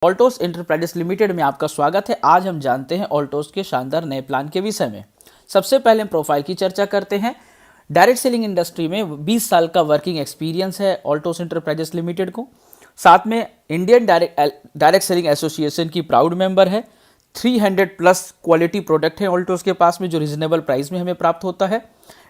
Altos enterprises limited में आपका स्वागत है। आज हम जानते हैं ऑल्टोस के शानदार नए प्लान के विषय में। सबसे पहले हम प्रोफाइल की चर्चा करते हैं। डायरेक्ट सेलिंग इंडस्ट्री में 20 साल का वर्किंग एक्सपीरियंस है ऑल्टोस एंटरप्राइजेस लिमिटेड को। साथ में इंडियन डायरेक्ट सेलिंग एसोसिएशन की प्राउड मेंबर है। 300 प्लस क्वालिटी प्रोडक्ट है ऑल्टोस के पास में, जो रिजनेबल प्राइस में हमें प्राप्त होता है।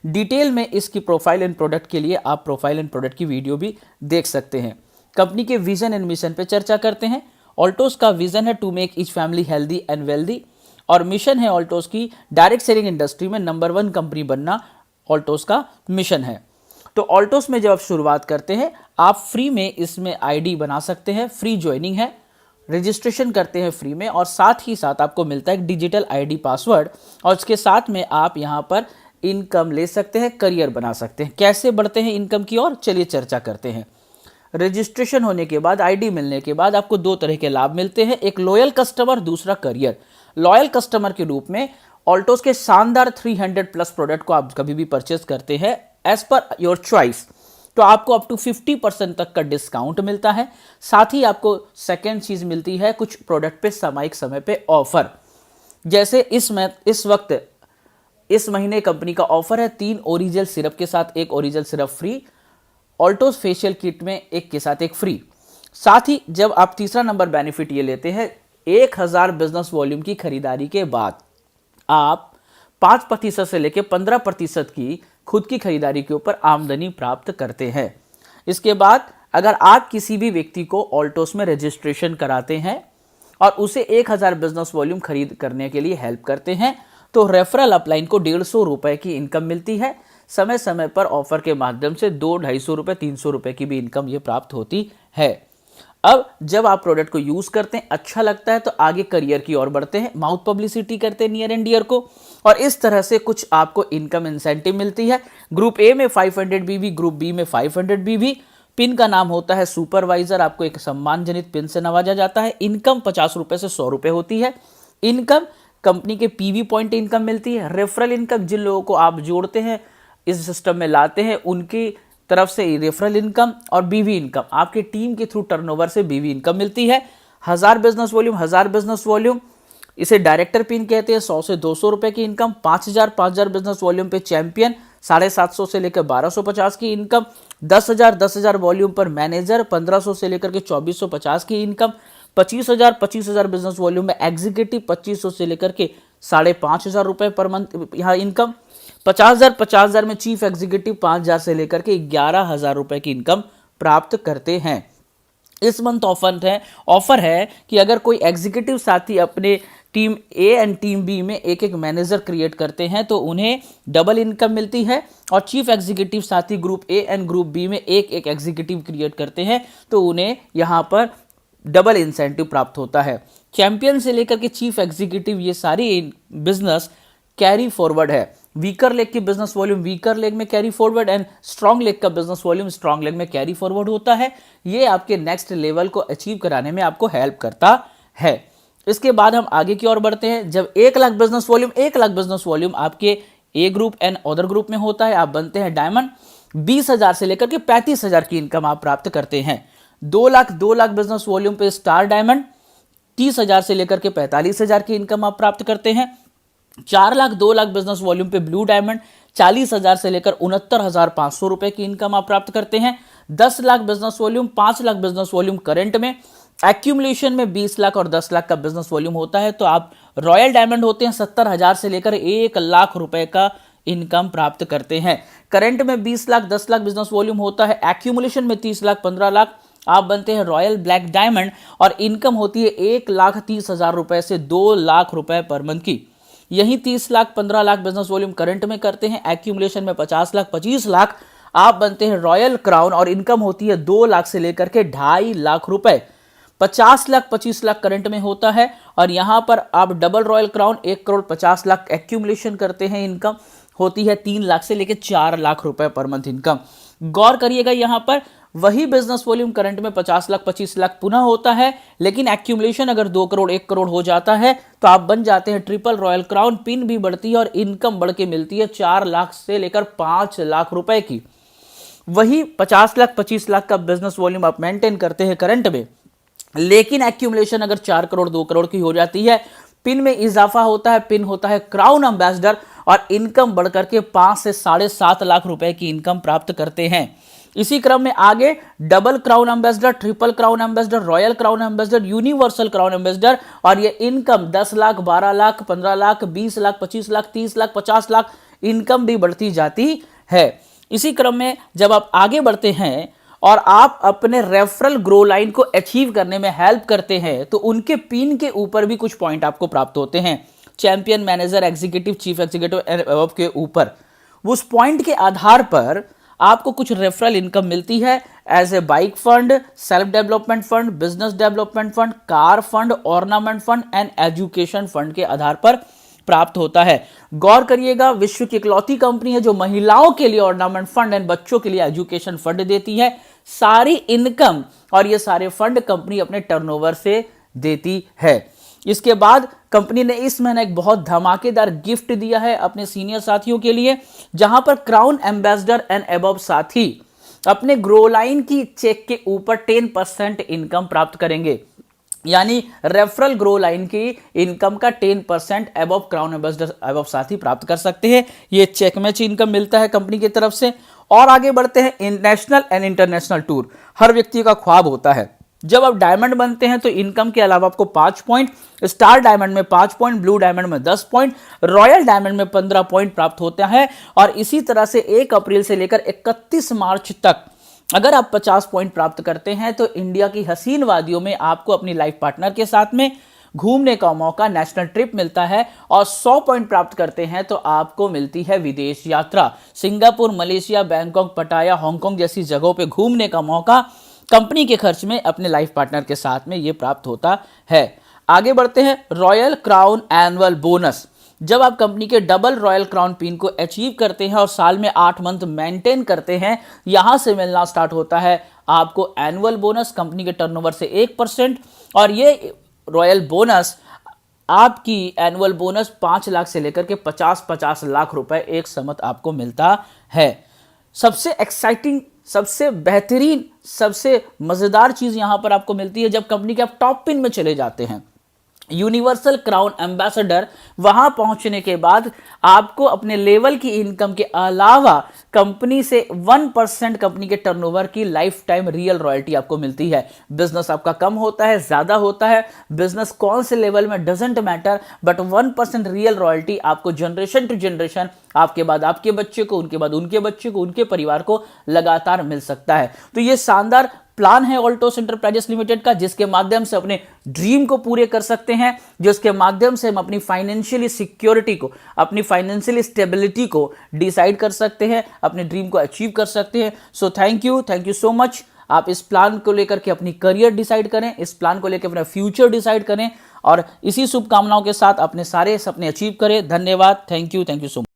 डिटेल में इसकी प्रोफाइल एंड प्रोडक्ट के लिए आप प्रोफाइल एंड प्रोडक्ट की वीडियो भी देख सकते हैं। कंपनी के विजन एंड मिशन पे चर्चा करते हैं। ऑल्टोस का विजन है to make each family healthy and wealthy, और मिशन है ऑल्टोस की डायरेक्ट सेलिंग इंडस्ट्री में नंबर 1 कंपनी बनना ऑल्टोस का मिशन है। तो ऑल्टोस में जब आप शुरुआत करते हैं, आप फ्री में इसमें आईडी बना सकते हैं। फ्री ज्वाइनिंग है, रजिस्ट्रेशन करते हैं फ्री में, और साथ ही साथ आपको मिलता है एक डिजिटल आईडी पासवर्ड, और उसके साथ में आप यहाँ पर इनकम ले सकते हैं, करियर बना सकते हैं। कैसे बढ़ते हैं इनकम की ओर, चलिए चर्चा करते हैं। रजिस्ट्रेशन होने के बाद, आईडी मिलने के बाद आपको 2 तरह के लाभ मिलते हैं, एक लॉयल कस्टमर, दूसरा करियर। लॉयल कस्टमर के रूप में ऑल्टोस के शानदार 300 प्लस प्रोडक्ट को आप कभी भी परचेस करते हैं एज पर योर चॉइस, तो आपको अप टू 50% तक का डिस्काउंट मिलता है। साथ ही आपको सेकेंड चीज मिलती है, कुछ प्रोडक्ट पे सामयिक समय पे ऑफर। जैसे इस वक्त इस महीने कंपनी का ऑफर है 3 ओरिजिनल सिरप के साथ 1 ओरिजिनल सिरप फ्री, ऑल्टोस फेशियल किट में 1 के साथ 1 फ्री। साथ ही जब आप तीसरा नंबर बेनिफिट ये लेते हैं, 1000 बिजनेस वॉल्यूम की खरीदारी के बाद आप 5% से लेकर 15% की खुद की खरीदारी के ऊपर आमदनी प्राप्त करते हैं। इसके बाद अगर आप किसी भी व्यक्ति को ऑल्टोस में रजिस्ट्रेशन कराते हैं और उसे 1000 बिजनेस वॉल्यूम खरीद करने के लिए हेल्प करते हैं, तो रेफरल अपलाइन को 150 रुपए की इनकम मिलती है। समय समय पर ऑफर के माध्यम से 200-250 रुपए 300 रुपए की भी इनकम ये प्राप्त होती है। अब जब आप प्रोडक्ट को यूज करते हैं, अच्छा लगता है, तो आगे करियर की ओर बढ़ते हैं, माउथ पब्लिसिटी करते हैं नियर एंड डियर को, और इस तरह से कुछ आपको इनकम इंसेंटिव मिलती है। ग्रुप ए में 500 बीबी, ग्रुप बी में 500 बीबी। पिन का नाम होता है सुपरवाइजर, आपको एक सम्मानजनित पिन से नवाजा जाता है। इनकम 50 रुपए से 100 रुपए होती है। इनकम कंपनी के पीवी पॉइंट इनकम मिलती है। रेफरल इनकम, जिन लोगों को आप जोड़ते हैं, इस सिस्टम में लाते हैं, उनकी तरफ से रेफरल इनकम, और बीवी इनकम, आपकी टीम के थ्रू टर्नओवर से बीवी इनकम मिलती है। 1000 बिजनेस वॉल्यूम इसे डायरेक्टर पिन कहते हैं, 100 से 200 रुपए की इनकम। 5000 बिजनेस वॉल्यूम पे चैंपियन, 750 से लेकर 1250 की इनकम। 10,000 वॉल्यूम पर मैनेजर, 1500 से लेकर के 2450 की इनकम। 25,000 बिजनेस वॉल्यूम में एग्जीक्यूटिव, 2500 से लेकर के 5,500 रुपए पर मंथ यहाँ इनकम। 50,000 में चीफ एग्जीक्यूटिव, 5,000 से लेकर के 11,000 रुपए की इनकम प्राप्त करते हैं। इस मंथ ऑफर है कि अगर कोई एग्जीक्यूटिव साथी अपने team A and team B में एक मैनेजर क्रिएट करते हैं, तो उन्हें डबल इनकम मिलती है, और चीफ एग्जीक्यूटिव साथी group A and group B में एक एग्जीक्यूटिव क्रिएट करते हैं, तो उन्हें यहां पर डबल इंसेंटिव प्राप्त होता है। चैंपियन से लेकर के चीफ एग्जीक्यूटिव, ये सारी बिजनेस कैरी फॉरवर्ड है। वीकर लेग की बिजनेस वॉल्यूम वीकर लेग में carry forward, and strong leg का बिजनेस वॉल्यूम स्ट्रॉन्ग लेग में कैरी फॉरवर्ड होता है। ये आपके नेक्स्ट लेवल को अचीव कराने में आपको हेल्प करता है। इसके बाद हम आगे की ओर बढ़ते हैं। जब 1 लाख बिजनेस वॉल्यूम आपके ए ग्रुप एंड अदर ग्रुप में होता है, आप बनते हैं डायमंड। 20,000 से लेकर के 35,000 की इनकम आप प्राप्त करते हैं। 2 लाख बिजनेस वॉल्यूम पे स्टार डायमंड, 30,000 से लेकर के 45,000 की इनकम आप प्राप्त करते हैं। 2 लाख बिजनेस वॉल्यूम पे ब्लू डायमंड, 40,000 से लेकर 69,500 रुपए की इनकम आप प्राप्त करते हैं। 10 lakh business volume, 5 lakh business volume current में, एक्यूमुलेशन में 20 लाख और 10 लाख का बिजनेस वॉल्यूम होता है, तो आप रॉयल डायमंड होते हैं। 70,000 से लेकर 1 लाख रुपए का इनकम प्राप्त करते हैं। करंट में 20 लाख 10 लाख बिजनेस वॉल्यूम होता है, एक्यूमुलेशन में 30 लाख 15 लाख, आप बनते हैं रॉयल ब्लैक डायमंड, और इनकम होती है 1,30,000 रुपए से 2 लाख रुपए पर मंथ की। यही 30 lakh 15 lakh business volume current में करते हैं, एक्यूमुलेशन में 50 लाख 25 लाख, आप बनते हैं रॉयल क्राउन, और इनकम होती है 2 लाख से लेकर के 2.5 लाख रुपए। 50 लाख 25 लाख करंट में होता है, और यहां पर आप double royal crown 1 crore 50 lakh accumulation करते हैं, इनकम होती है 3 लाख से लेकर 4 लाख रुपए पर मंथ इनकम। गौर करिएगा, यहां पर वही बिजनेस वॉल्यूम करंट में 50 लाख 25 लाख पुनः होता है, लेकिन एक्यूमुलेशन अगर 2 करोड़ 1 करोड़ हो जाता है, तो आप बन जाते हैं ट्रिपल रॉयल क्राउन। पिन भी बढ़ती है और इनकम बढ़ के मिलती है 4 लाख से लेकर 5 लाख रुपए की। वही 50 लाख 25 लाख का बिजनेस वॉल्यूम आप मेंटेन करते हैं करंट में, लेकिन एक्यूमुलेशन अगर 4 करोड़ 2 करोड़ की हो जाती है, पिन में इजाफा होता है, पिन होता है क्राउन एम्बेसडर, और इनकम बढ़कर के 5 से 7.5 लाख रुपए की इनकम प्राप्त करते हैं। इसी क्रम में आगे double crown ambassador, triple crown ambassador, royal crown ambassador, universal crown ambassador, और ये इनकम 10 लाख, 12 लाख, 15 लाख, 20 लाख, 25 लाख, 30 लाख, 50 लाख इनकम भी बढ़ती जाती है। इसी क्रम में जब आप आगे बढ़ते हैं और आप अपने रेफरल ग्रो लाइन को अचीव करने में हेल्प करते हैं, तो उनके पिन के ऊपर भी कुछ पॉइंट आपको प्राप्त होते हैं। Champion, manager, executive, chief executive and above के ऊपर उस पॉइंट के आधार पर आपको कुछ रेफरल इनकम मिलती है as a bike fund, self development fund, business development fund, car fund, ornament fund and education fund के आधार पर प्राप्त होता है। गौर करिएगा, विश्व की इकलौती कंपनी है जो महिलाओं के लिए ऑर्नामेंट फंड एंड बच्चों के लिए एजुकेशन फंड देती है। सारी इनकम और ये सारे फंड कंपनी अपने टर्नओवर से देती है। इसके बाद कंपनी ने इस महीने एक बहुत धमाकेदार गिफ्ट दिया है अपने सीनियर साथियों के लिए, जहां पर क्राउन एम्बेसडर एंड अबव साथी अपने ग्रो लाइन की चेक के ऊपर 10% इनकम प्राप्त करेंगे। यानी रेफरल ग्रो लाइन की इनकम का 10% अबव क्राउन एम्बेसडर अबव साथी प्राप्त कर सकते हैं। ये चेक मैच इनकम मिलता है कंपनी की तरफ से। और आगे बढ़ते हैं, नेशनल एंड इंटरनेशनल टूर हर व्यक्ति का ख्वाब होता है। जब आप डायमंड बनते हैं तो इनकम के अलावा आपको 5 पॉइंट, स्टार डायमंड में 5 पॉइंट, ब्लू डायमंड में 10 पॉइंट, रॉयल डायमंड में 15 पॉइंट प्राप्त होता है। और इसी तरह से 1 अप्रैल से लेकर 31 मार्च तक अगर आप 50 पॉइंट प्राप्त करते हैं तो इंडिया की हसीन वादियों में आपको अपनी लाइफ पार्टनर के साथ में घूमने का मौका, नेशनल ट्रिप मिलता है। और 100 पॉइंट प्राप्त करते हैं तो आपको मिलती है विदेश यात्रा। सिंगापुर, मलेशिया, बैंकॉक, पटाया, हांगकांग जैसी जगहों पे घूमने का मौका कंपनी के खर्च में अपने लाइफ पार्टनर के साथ में ये प्राप्त होता है। आगे बढ़ते हैं, रॉयल क्राउन एनुअल बोनस। जब आप कंपनी के डबल रॉयल क्राउन पिन को अचीव करते हैं और साल में 8 मंथ मेंटेन करते हैं, यहां से मिलना स्टार्ट होता है आपको एनुअल बोनस कंपनी के टर्नओवर से 1%। और ये रॉयल बोनस आपकी एनुअल बोनस 5 लाख से लेकर के 50 लाख रुपए एक समत आपको मिलता है। सबसे एक्साइटिंग, सबसे बेहतरीन, सबसे मजेदार चीज यहां पर आपको मिलती है जब कंपनी के आप टॉप पिन में चले जाते हैं, यूनिवर्सल क्राउन एम्बेसडर। वहां पहुंचने के बाद आपको अपने लेवल की इनकम के अलावा कंपनी से 1% कंपनी के टर्नओवर की लाइफ टाइम रियल रॉयल्टी आपको मिलती है। बिजनेस आपका कम होता है, ज्यादा होता है, बिजनेस कौन से लेवल में doesn't matter, but 1% real royalty आपको जनरेशन टू जनरेशन, आपके बाद आपके बच्चे को, उनके बाद उनके बच्चे को, उनके परिवार को लगातार मिल सकता है। तो ये शानदार प्लान है ऑल्टोस एंटरप्राइजेस लिमिटेड का, जिसके माध्यम से अपने ड्रीम को पूरे कर सकते हैं, जिसके माध्यम से हम अपनी फाइनेंशियली सिक्योरिटी को, अपनी फाइनेंशियली स्टेबिलिटी को डिसाइड कर सकते हैं, अपने ड्रीम को अचीव कर सकते हैं। So thank you so much. आप इस प्लान को लेकर के अपनी करियर डिसाइड करें, इस प्लान को लेकर अपना फ्यूचर डिसाइड करें और इसी शुभकामनाओं के साथ अपने सारे सपने अचीव करें। धन्यवाद। Thank you so much.